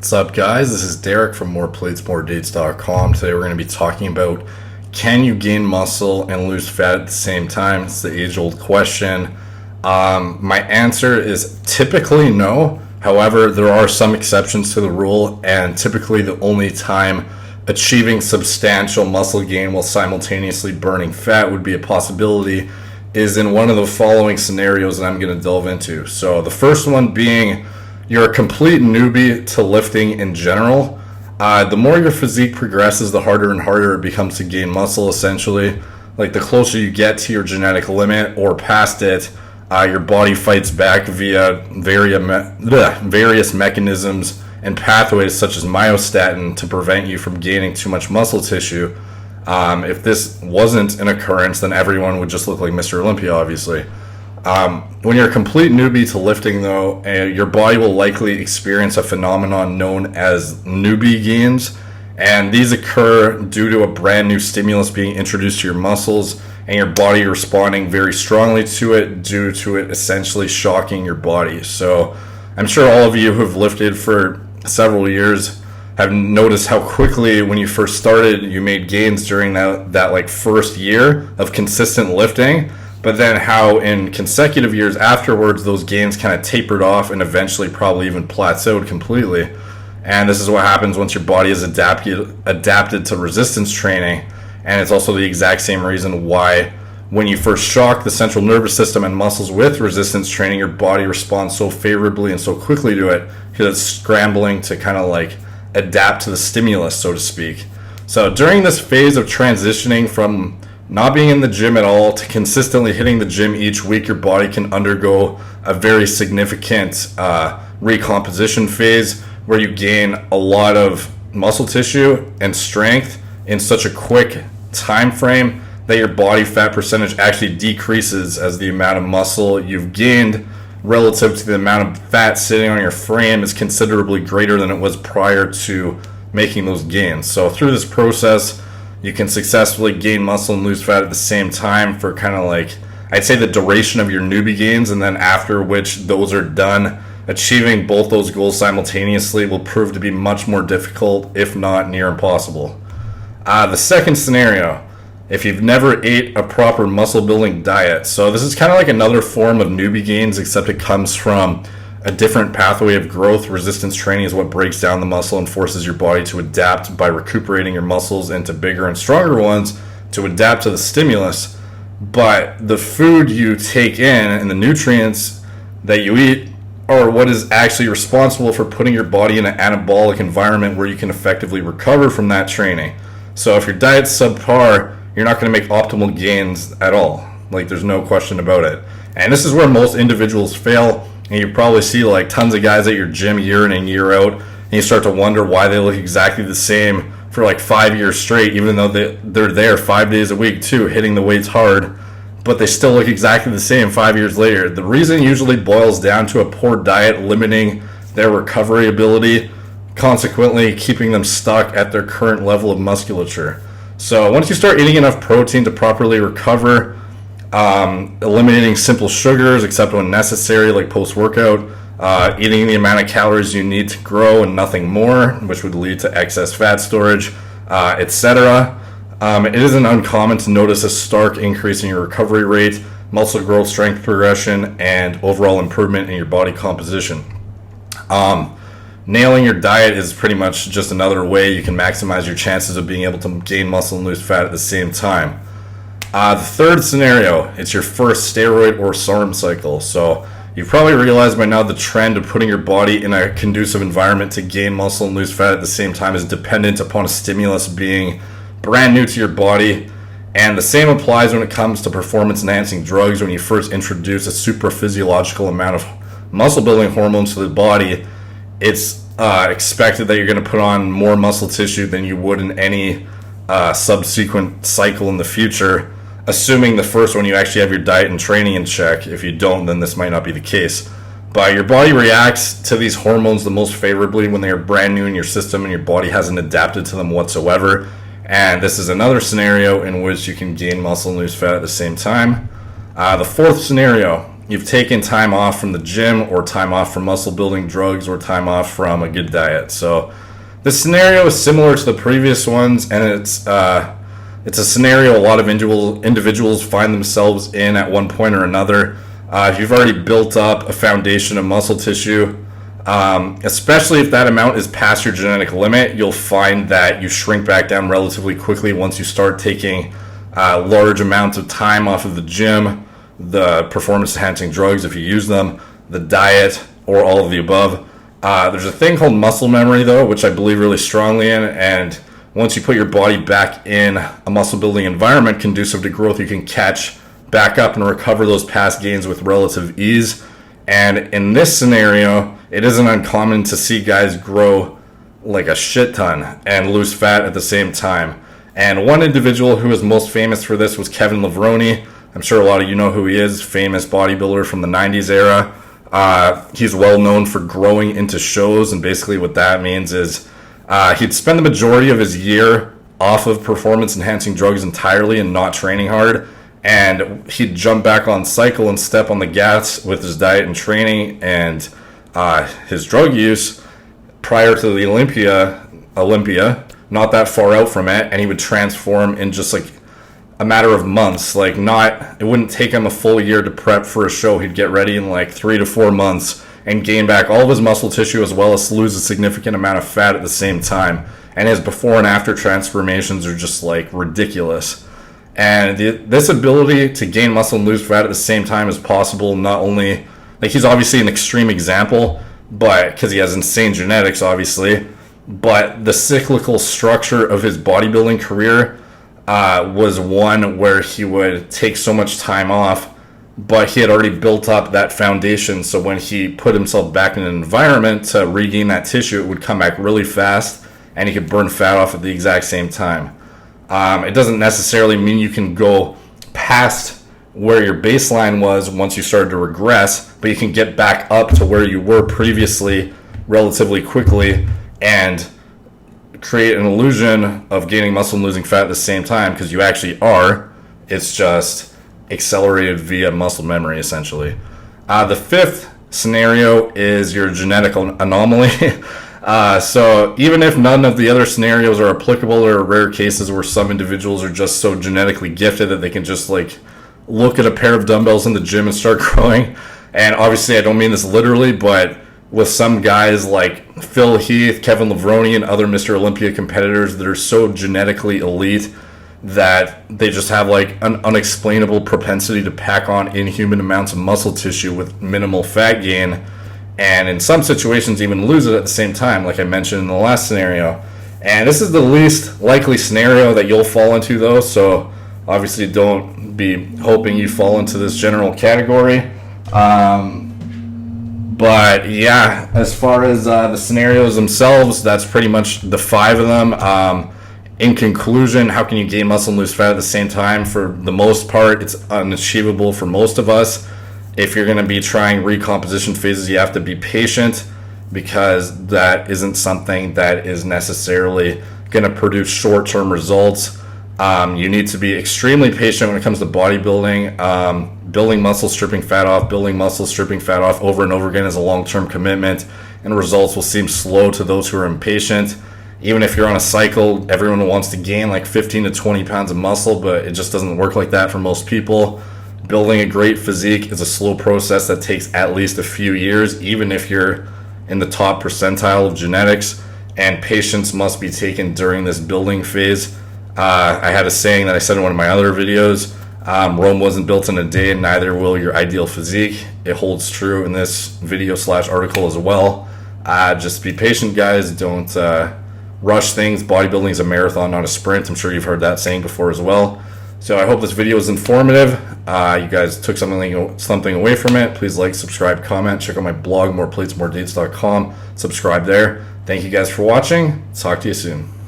What's up, guys? This is Derek from moreplates.moredates.com. Today we're going to be talking about, can you gain muscle and lose fat at the same time? It's the age-old question. My answer is typically no. However, there are some exceptions to the rule, and typically the only time achieving substantial muscle gain while simultaneously burning fat would be a possibility is in one of the following scenarios that I'm going to delve into. So the first one being, you're a complete newbie to lifting in general. The more your physique progresses, the harder and harder it becomes to gain muscle, essentially. Like, the closer you get to your genetic limit or past it, your body fights back via various mechanisms and pathways such as myostatin to prevent you from gaining too much muscle tissue. If this wasn't an occurrence, then everyone would just look like Mr. Olympia, obviously. When you're a complete newbie to lifting, though, your body will likely experience a phenomenon known as newbie gains, and these occur due to a brand new stimulus being introduced to your muscles and your body responding very strongly to it due to it essentially shocking your body. So I'm sure all of you who have lifted for several years have noticed how quickly, when you first started, you made gains during that like first year of consistent lifting. But then how in consecutive years afterwards, those gains kind of tapered off and eventually probably even plateaued completely. And this is what happens once your body is adapted to resistance training. And it's also the exact same reason why when you first shock the central nervous system and muscles with resistance training, your body responds so favorably and so quickly to it because it's scrambling to kind of like adapt to the stimulus, so to speak. So during this phase of transitioning from not being in the gym at all to consistently hitting the gym each week, your body can undergo a very significant recomposition phase where you gain a lot of muscle tissue and strength in such a quick time frame that your body fat percentage actually decreases as the amount of muscle you've gained relative to the amount of fat sitting on your frame is considerably greater than it was prior to making those gains. So through this process, you can successfully gain muscle and lose fat at the same time for kind of like, I'd say, the duration of your newbie gains, and then after which those are done, achieving both those goals simultaneously will prove to be much more difficult, if not near impossible. The second scenario, if you've never ate a proper muscle building diet. So this is kind of like another form of newbie gains, except it comes from a different pathway of growth. Resistance training is what breaks down the muscle and forces your body to adapt by recuperating your muscles into bigger and stronger ones to adapt to the stimulus. But the food you take in and the nutrients that you eat are what is actually responsible for putting your body in an anabolic environment where you can effectively recover from that training. So if your diet's subpar, you're not going to make optimal gains at all. Like, there's no question about it. And this is where most individuals fail. And you probably see like tons of guys at your gym year in and year out, and you start to wonder why they look exactly the same for like 5 years straight, even though they're there 5 days a week too, hitting the weights hard, but they still look exactly the same 5 years later. The reason usually boils down to a poor diet limiting their recovery ability, consequently keeping them stuck at their current level of musculature. So once you start eating enough protein to properly recover, eliminating simple sugars except when necessary, like post-workout, eating the amount of calories you need to grow and nothing more, which would lead to excess fat storage, etc. It isn't uncommon to notice a stark increase in your recovery rate, muscle growth, strength progression, and overall improvement in your body composition. Nailing your diet is pretty much just another way you can maximize your chances of being able to gain muscle and lose fat at the same time. The third scenario, it's your first steroid or SARM cycle. So you've probably realized by now the trend of putting your body in a conducive environment to gain muscle and lose fat at the same time is dependent upon a stimulus being brand new to your body. And the same applies when it comes to performance-enhancing drugs. When you first introduce a super-physiological amount of muscle-building hormones to the body, it's expected that you're going to put on more muscle tissue than you would in any subsequent cycle in the future, assuming the first one you actually have your diet and training in check. If you don't, then this might not be the case. But your body reacts to these hormones the most favorably when they are brand new in your system and your body hasn't adapted to them whatsoever. And this is another scenario in which you can gain muscle and lose fat at the same time. The fourth scenario, you've taken time off from the gym, or time off from muscle building drugs, or time off from a good diet. So this scenario is similar to the previous ones, and it's a scenario a lot of individuals find themselves in at one point or another. If you've already built up a foundation of muscle tissue, especially if that amount is past your genetic limit, you'll find that you shrink back down relatively quickly once you start taking large amounts of time off of the gym, the performance enhancing drugs if you use them, the diet, or all of the above. There's a thing called muscle memory, though, which I believe really strongly in, and once you put your body back in a muscle building environment conducive to growth, you can catch back up and recover those past gains with relative ease. And in this scenario, it isn't uncommon to see guys grow like a shit ton and lose fat at the same time. And one individual who is most famous for this was Kevin Levrone. I'm sure a lot of you know who he is, famous bodybuilder from the 90s era. He's well known for growing into shows, and basically what that means is he'd spend the majority of his year off of performance enhancing drugs entirely and not training hard, and he'd jump back on cycle and step on the gas with his diet and training and his drug use prior to the Olympia, not that far out from it, and he would transform in just like a matter of months. Like, it wouldn't take him a full year to prep for a show. He'd get ready in like 3 to 4 months and gain back all of his muscle tissue as well as lose a significant amount of fat at the same time. And his before and after transformations are just like ridiculous. And this ability to gain muscle and lose fat at the same time is possible. Not only, like, he's obviously an extreme example, but because he has insane genetics, obviously, but the cyclical structure of his bodybuilding career was one where he would take so much time off, but he had already built up that foundation. So when he put himself back in an environment to regain that tissue, it would come back really fast, and he could burn fat off at the exact same time. It doesn't necessarily mean you can go past where your baseline was once you started to regress, but you can get back up to where you were previously relatively quickly and create an illusion of gaining muscle and losing fat at the same time, because you actually are. It's just accelerated via muscle memory, essentially. The fifth scenario is your genetic anomaly. So even if none of the other scenarios are applicable, there are rare cases where some individuals are just so genetically gifted that they can just like look at a pair of dumbbells in the gym and start growing. And obviously I don't mean this literally, but with some guys like Phil Heath, Kevin Levrone, and other Mr. Olympia competitors that are so genetically elite that they just have like an unexplainable propensity to pack on inhuman amounts of muscle tissue with minimal fat gain, and in some situations even lose it at the same time, like I mentioned in the last scenario. And this is the least likely scenario that you'll fall into, though, so obviously don't be hoping you fall into this general category. But yeah, as far as the scenarios themselves, that's pretty much the 5 of them. In conclusion, how can you gain muscle and lose fat at the same time? For the most part, it's unachievable for most of us. If you're going to be trying recomposition phases, you have to be patient, because that isn't something that is necessarily going to produce short-term results. You need to be extremely patient when it comes to bodybuilding. Building muscle, stripping fat off, building muscle, stripping fat off over and over again is a long-term commitment, and results will seem slow to those who are impatient. Even if you're on a cycle, everyone wants to gain like 15 to 20 pounds of muscle, but it just doesn't work like that for most people. Building a great physique is a slow process that takes at least a few years, even if you're in the top percentile of genetics, and patience must be taken during this building phase. I had a saying that I said in one of my other videos, Rome wasn't built in a day, and neither will your ideal physique. It holds true in this video/article as well. Just be patient, guys. Don't rush things. Bodybuilding is a marathon, not a sprint. I'm sure you've heard that saying before as well. So I hope this video was informative. You guys took something away from it. Please like, subscribe, comment. Check out my blog, moreplatesmoredates.com. Subscribe there. Thank you guys for watching. Talk to you soon.